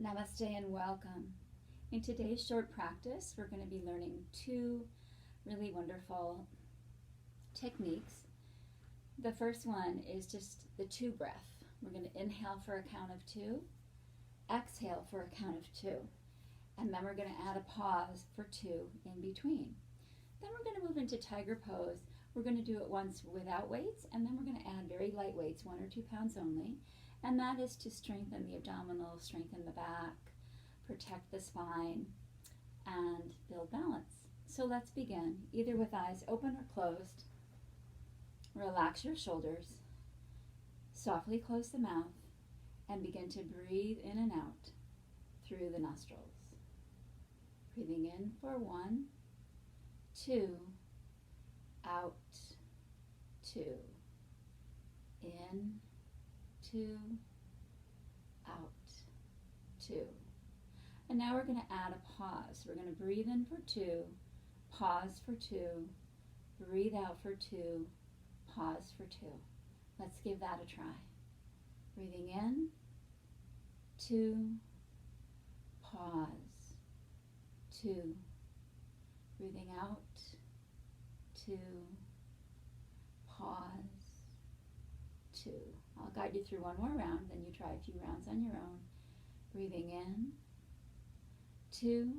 Namaste and welcome. In today's short practice, we're going to be learning two really wonderful techniques. The first one is just the two breath. We're going to inhale for a count of two, exhale for a count of two, and then we're going to add a pause for two in between. Then we're going to move into tiger pose. We're going to do it once without weights, and then we're going to add very light weights, 1 or 2 pounds only. And that is to strengthen the abdominals, strengthen the back, protect the spine, and build balance. So let's begin, either with eyes open or closed. Relax your shoulders, softly close the mouth, and begin to breathe in and out through the nostrils. Breathing in for 1, 2, out, 2, in, 2, out, 2. And now we're going to add a pause. We're going to breathe in for 2, pause for 2, breathe out for 2, pause for 2. Let's give that a try. Breathing in, 2, pause, 2, breathing out, 2, pause, 2. I'll guide you through one more round, then you try a few rounds on your own. Breathing in, 2,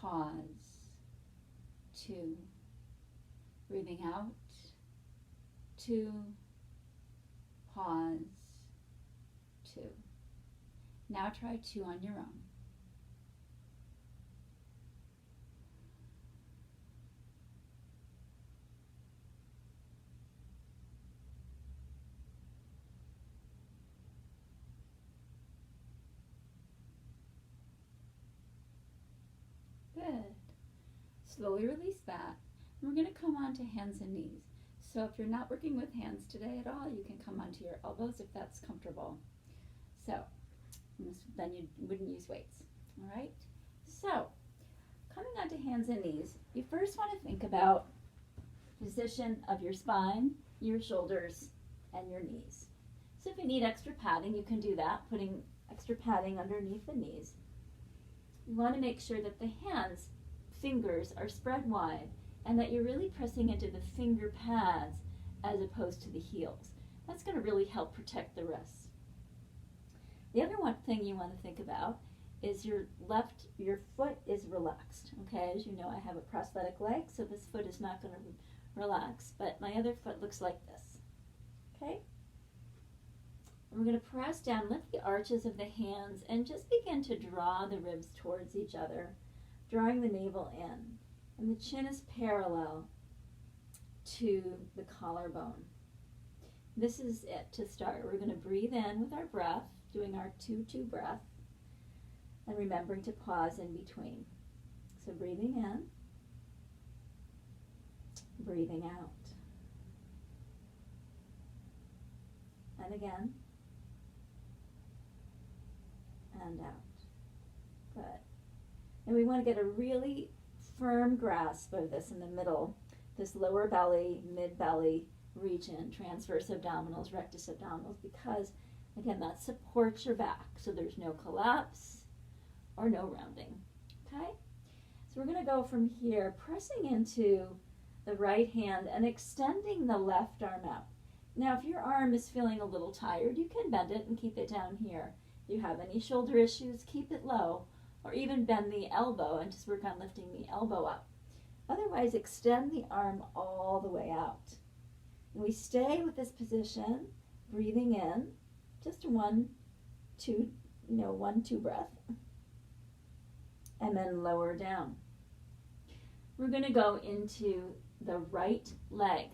pause, 2, breathing out, 2, pause, 2. Now try 2 on your own. Good. Slowly release that. And we're going to come onto hands and knees. So if you're not working with hands today at all, you can come onto your elbows if that's comfortable. So then you wouldn't use weights. All right? So coming onto hands and knees, you first want to think about position of your spine, your shoulders, and your knees. So if you need extra padding, you can do that, putting extra padding underneath the knees. You want to make sure that the hands, fingers, are spread wide and that you're really pressing into the finger pads as opposed to the heels. That's going to really help protect the wrists. The other one thing you want to think about is your foot is relaxed. Okay, as you know, I have a prosthetic leg, so this foot is not going to relax, but my other foot looks like this. Okay? And we're going to press down, lift the arches of the hands, and just begin to draw the ribs towards each other, drawing the navel in. And the chin is parallel to the collarbone. This is it to start. We're going to breathe in with our breath, doing our 2-2 breath, and remembering to pause in between. So breathing in, breathing out. And again. And out. Good. And we want to get a really firm grasp of this in the middle, this lower belly, mid-belly region, transverse abdominals, rectus abdominals, because, again, that supports your back, so there's no collapse or no rounding. Okay? So we're going to go from here, pressing into the right hand and extending the left arm out. Now, if your arm is feeling a little tired, you can bend it and keep it down here. If you have any shoulder issues, keep it low, or even bend the elbow and just work on lifting the elbow up. Otherwise, extend the arm all the way out. And we stay with this position, breathing in, just 1, 2, 1-2 breath, and then lower down. We're going to go into the right leg.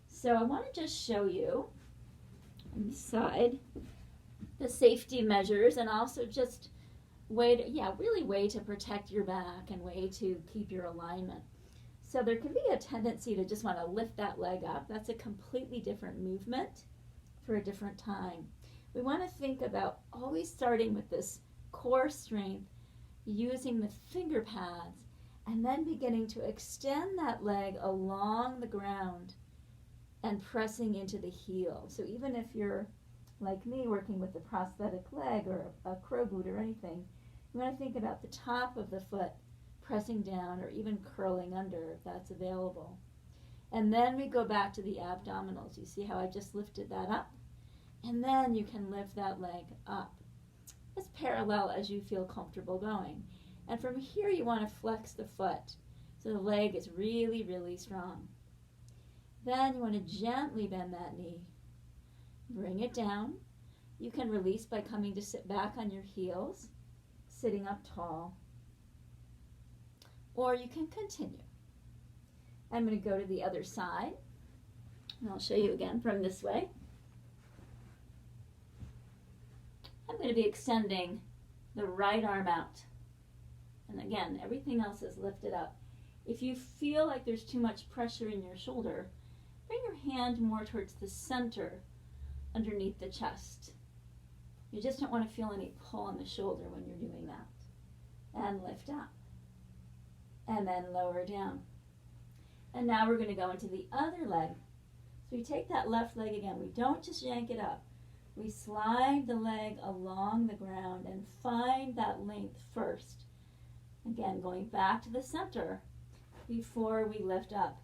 So I want to just show you on the side the safety measures, and also just way to protect your back and way to keep your alignment. So there can be a tendency to just want to lift that leg up. That's a completely different movement for a different time. We want to think about always starting with this core strength, using the finger pads, and then beginning to extend that leg along the ground and pressing into the heel. So even if your like me, working with a prosthetic leg or a crow boot or anything, you want to think about the top of the foot pressing down or even curling under if that's available. And then we go back to the abdominals. You see how I just lifted that up? And then you can lift that leg up as parallel as you feel comfortable going. And from here you want to flex the foot so the leg is really, really strong. Then you want to gently bend that knee. Bring it down. You can release by coming to sit back on your heels, sitting up tall. Or you can continue. I'm going to go to the other side. And I'll show you again from this way. I'm going to be extending the right arm out. And again, everything else is lifted up. If you feel like there's too much pressure in your shoulder, bring your hand more towards the center underneath the chest. You just don't want to feel any pull on the shoulder when you're doing that. And lift up. And then lower down. And now we're going to go into the other leg. So we take that left leg again. We don't just yank it up. We slide the leg along the ground and find that length first. Again, going back to the center before we lift up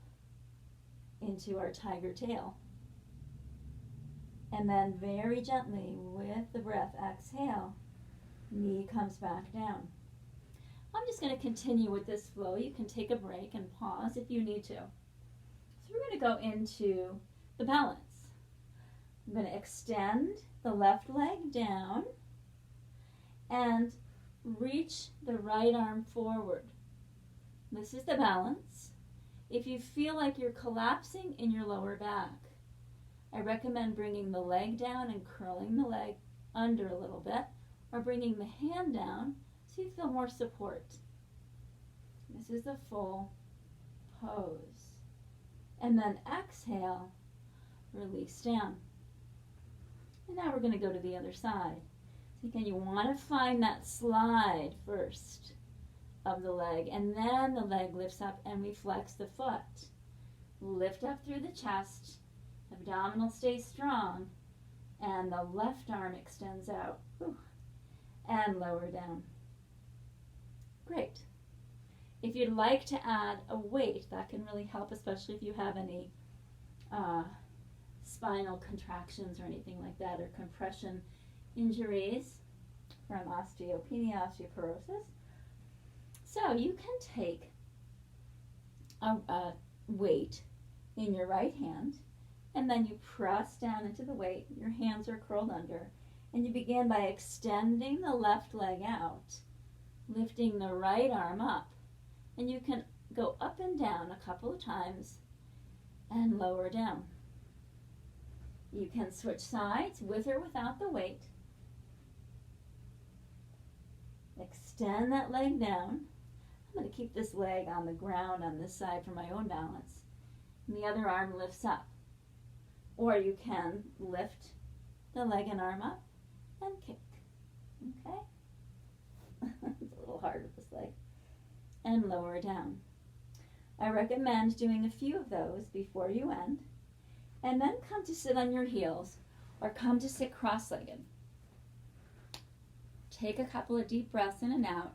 into our tiger tail. And then very gently, with the breath, exhale, knee comes back down. I'm just going to continue with this flow. You can take a break and pause if you need to. So we're going to go into the balance. I'm going to extend the left leg down and reach the right arm forward. This is the balance. If you feel like you're collapsing in your lower back, I recommend bringing the leg down and curling the leg under a little bit, or bringing the hand down so you feel more support. This is the full pose. And then exhale, release down. And now we're going to go to the other side. So again, you want to find that slide first of the leg, and then the leg lifts up and we flex the foot. Lift up through the chest, abdominal stays strong, and the left arm extends out. And lower down. Great. If you'd like to add a weight, that can really help, especially if you have any spinal contractions or anything like that, or compression injuries from osteopenia, osteoporosis. So you can take a weight in your right hand, and then you press down into the weight. Your hands are curled under, and you begin by extending the left leg out, lifting the right arm up, and you can go up and down a couple of times and lower down. You can switch sides with or without the weight. Extend that leg down. I'm going to keep this leg on the ground on this side for my own balance. And the other arm lifts up. Or you can lift the leg and arm up and kick. Okay? It's a little hard with this leg. And lower down. I recommend doing a few of those before you end. And then come to sit on your heels or come to sit cross-legged. Take a couple of deep breaths in and out,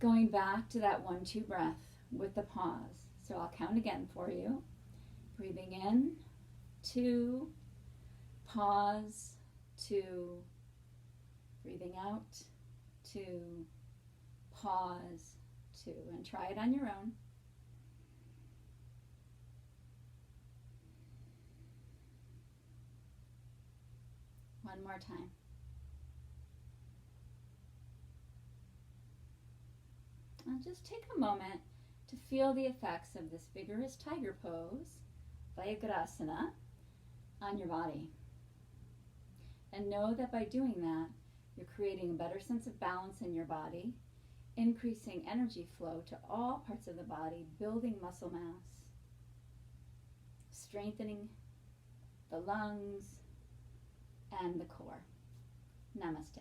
going back to that 1-2 breath with the pause. So I'll count again for you. Breathing in, 2, pause, 2, breathing out, 2, pause, 2, and try it on your own. One more time. And just take a moment to feel the effects of this vigorous tiger pose, Vyagrasana, on your body. And know that by doing that, you're creating a better sense of balance in your body, increasing energy flow to all parts of the body, building muscle mass, strengthening the lungs and the core. Namaste.